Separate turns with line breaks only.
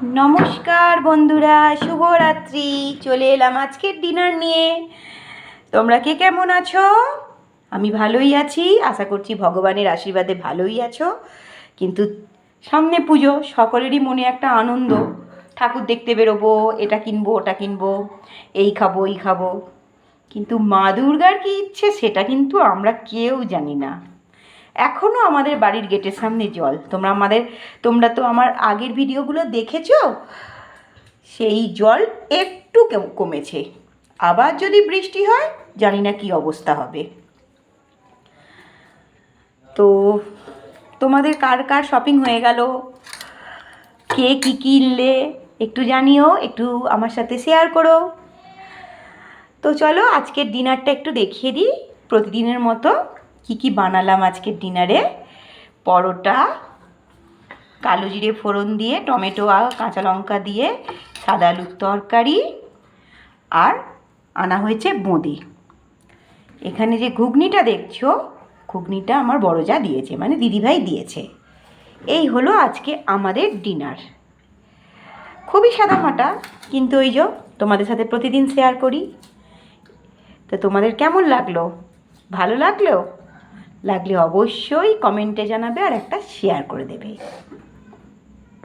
নমস্কার বন্ধুরা, শুভরাত্রি। চলে এলাম আজকের ডিনার নিয়ে। তোমরা কে কেমন আছো? আমি ভালোই আছি, আশা করছি ভগবানের আশীর্বাদে ভালোই আছো। কিন্তু সামনে পুজো, সকলেরই মনে একটা আনন্দ। ঠাকুর দেখতে বেরোবো, এটা কিনবো ওটা কিনবো, এই খাবো ওই খাবো। কিন্তু মা দুর্গার কী ইচ্ছে সেটা কিন্তু আমরা কেউ জানি না। এখনও আমাদের বাড়ির গেটের সামনে জল। তোমরা তো আমার আগের ভিডিওগুলো দেখেছো। সেই জল একটু কমেছে। আবার যদি বৃষ্টি হয় জানি না কী অবস্থা হবে। তো তোমাদের কার কার শপিং হয়ে গেল, কে কী কিনলে একটু জানিও, একটু আমার সাথে শেয়ার করো। তো চলো আজকের ডিনারটা একটু দেখিয়ে দিই। প্রতিদিনের মতো কি কি বানালাম আজকের ডিনারে। পরোটা, কালো জিরে ফোড়ন দিয়ে, টমেটো আর কাঁচা লঙ্কা দিয়ে সাদা আলুর তরকারি, আর আনা হয়েছে বোঁদে। এখানে যে ঘুগনিটা দেখছো, ঘুগনিটা আমার বড় যা দিয়েছে, মানে দিদিভাই দিয়েছে। এই হলো আজকে আমাদের ডিনার। খুবই সাদামাটা, কিন্তু ওই যে তোমাদের সাথে প্রতিদিন শেয়ার করি। তো তোমাদের কেমন লাগলো? ভালো লাগলো? লাগলে অবশ্যই কমেন্টে জানাবে আর একটা শেয়ার করে দেবে।